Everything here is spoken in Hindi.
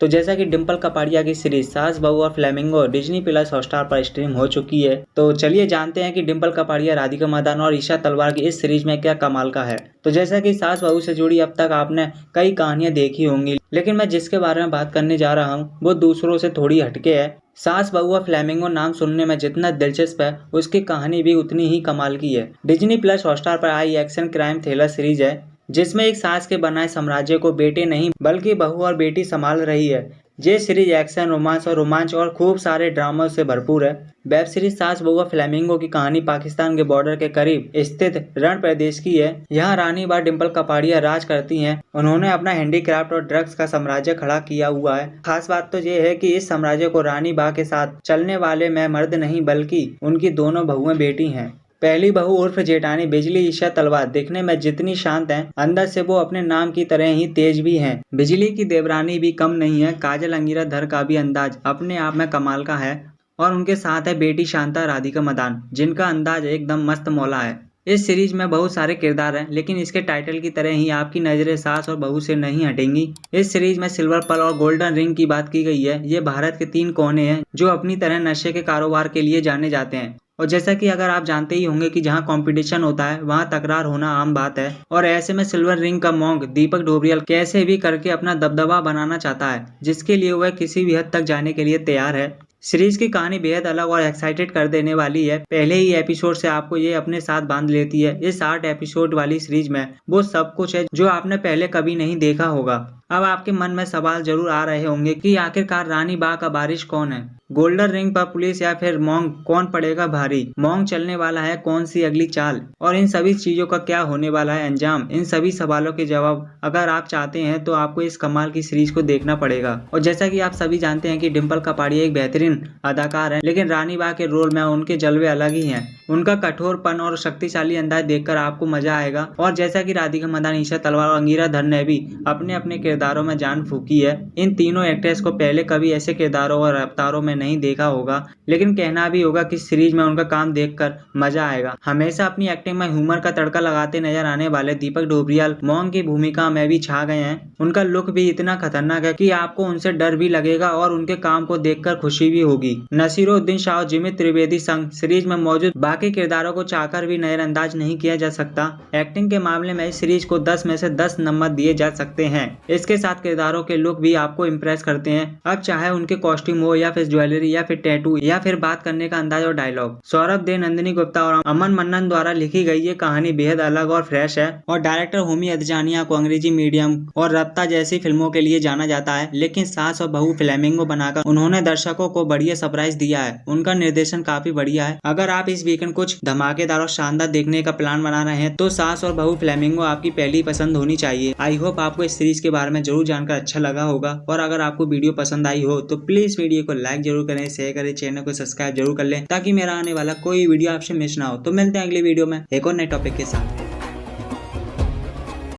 तो जैसा कि डिम्पल कपाड़िया की सीरीज सास बहू और फ्लेमिंगो डिज्नी प्लस हॉटस्टार पर स्ट्रीम हो चुकी है। तो चलिए जानते हैं कि डिम्पल कपाड़िया, राधिका मदान और ईशा तलवार की इस सीरीज में क्या कमाल का है। तो जैसा कि सास बहू से जुड़ी अब तक आपने कई कहानियां देखी होंगी, लेकिन मैं जिसके बारे में बात करने जा रहा हूँ वो दूसरों से थोड़ी हटके है। सास बहू और फ्लेमिंगो नाम सुनने में जितना दिलचस्प है, उसकी कहानी भी उतनी ही कमाल की है। डिज्नी प्लस हॉटस्टार पर आई एक्शन क्राइम थ्रिलर सीरीज है, जिसमें एक सास के बनाए साम्राज्य को बेटे नहीं बल्कि बहू और बेटी संभाल रही है। ये सीरीज एक्शन, रोमांच और खूब सारे ड्रामा से भरपूर है। वेब सीरीज सास बहू और फ्लेमिंगो की कहानी पाकिस्तान के बॉर्डर के करीब स्थित रण प्रदेश की है। यहाँ रानी बा डिम्पल कपाड़िया राज करती हैं। उन्होंने अपना हैंडीक्राफ्ट और ड्रग्स का साम्राज्य खड़ा किया हुआ है। खास बात तो ये है कि इस साम्राज्य को रानी बा के साथ चलने वाले में मर्द नहीं बल्कि उनकी दोनों बहुएं बेटी हैं। पहली बहू उर्फ जेठानी बिजली ईशा तलवार दिखने में जितनी शांत है, अंदर से वो अपने नाम की तरह ही तेज भी हैं। बिजली की देवरानी भी कम नहीं है। काजल अंगिरा धर का भी अंदाज अपने आप में कमाल का है और उनके साथ है बेटी शांता राधिका मदान, जिनका अंदाज एकदम मस्त मौला है। इस सीरीज में बहुत सारे किरदार हैं, लेकिन इसके टाइटल की तरह ही आपकी नजरें सास और बहू से नहीं हटेंगी। इस सीरीज में सिल्वर पल और गोल्डन रिंग की बात की गई है। ये भारत के 3 कोने हैं जो अपनी तरह नशे के कारोबार के लिए जाने जाते हैं। और जैसा कि अगर आप जानते ही होंगे कि जहां कंपटीशन होता है वहां तकरार होना आम बात है, और ऐसे में सिल्वर रिंग का मोंग दीपक डोबरियल कैसे भी करके अपना दबदबा बनाना चाहता है, जिसके लिए वह किसी भी हद तक जाने के लिए तैयार है। सीरीज की कहानी बेहद अलग और एक्साइटेड कर देने वाली है। पहले ही एपिसोड से आपको ये अपने साथ बांध लेती है। इस 8 एपिसोड वाली सीरीज में वो सब कुछ है जो आपने पहले कभी नहीं देखा होगा। अब आपके मन में सवाल जरूर आ रहे होंगे कि आखिरकार रानी बा का बारिश कौन है, गोल्डन रिंग पर पुलिस या फिर मोंग कौन पड़ेगा भारी, मोंग चलने वाला है कौन सी अगली चाल, और इन सभी चीजों का क्या होने वाला है अंजाम। इन सभी सवालों के जवाब अगर आप चाहते हैं तो आपको इस कमाल की सीरीज को देखना पड़ेगा। और जैसा कि आप सभी जानते हैं कि डिम्पल कपाड़िया एक बेहतरीन अदाकार है, लेकिन रानी बा के रोल में उनके जलवे अलग ही हैं। उनका कठोरपन और शक्तिशाली अंदाज देखकर आपको मजा आएगा। और जैसा कि राधिका मदान, ईशा तलवार और अंगिरा धर ने भी अपने अपने किरदारों में जान फूकी है। इन तीनों एक्ट्रेस को पहले कभी ऐसे किरदारों और अवतारों में नहीं देखा होगा, लेकिन कहना भी होगा कि सीरीज में उनका काम देखकर मजा आएगा। हमेशा अपनी एक्टिंग में ह्यूमर का तड़का लगाते नजर आने वाले दीपक डोबरियल मोंग की भूमिका में भी छा गए हैं। उनका लुक भी इतना खतरनाक है कि आपको उनसे डर भी लगेगा और उनके काम को देखकर खुशी भी होगी। नसीरुद्दीन शाह और जिमित त्रिवेदी संग सीरीज में मौजूद बाकी किरदारों को चाहकर भी नजरअंदाज नहीं किया जा सकता। एक्टिंग के मामले में इस सीरीज को 10 में से 10 नंबर दिए जा सकते हैं। इसके साथ किरदारों के लुक भी आपको इम्प्रेस करते हैं, अब चाहे उनके कॉस्ट्यूम हो या फिर ज्वेलरी या फिर टैटू या फिर बात करने का अंदाज और डायलॉग। सौरभ दे, नंदिनी गुप्ता और अमन मन्नन द्वारा लिखी गई ये कहानी बेहद अलग और फ्रेश है। और डायरेक्टर होमी अदजानिया को अंग्रेजी मीडियम और रत्ता जैसी फिल्मों के लिए जाना जाता है, लेकिन सास और बहू फ्लेमिंगो बनाकर उन्होंने दर्शकों को बढ़िया सरप्राइज दिया है। उनका निर्देशन काफी बढ़िया है। अगर आप इस वीकेंड कुछ धमाकेदार और शानदार देखने का प्लान बना रहे हैं तो सास और बहू फ्लेमिंगो आपकी पहली पसंद होनी चाहिए। आई होप आपको इस सीरीज के बारे में जरूर जानकर अच्छा लगा होगा, और अगर आपको वीडियो पसंद आई हो तो प्लीज वीडियो को लाइक जरूर करें, शेयर करें, चैनल को सब्सक्राइब जरूर कर लें ताकि मेरा आने वाला कोई वीडियो आपसे मिस ना हो। तो मिलते हैं अगली वीडियो में एक और नए टॉपिक के साथ।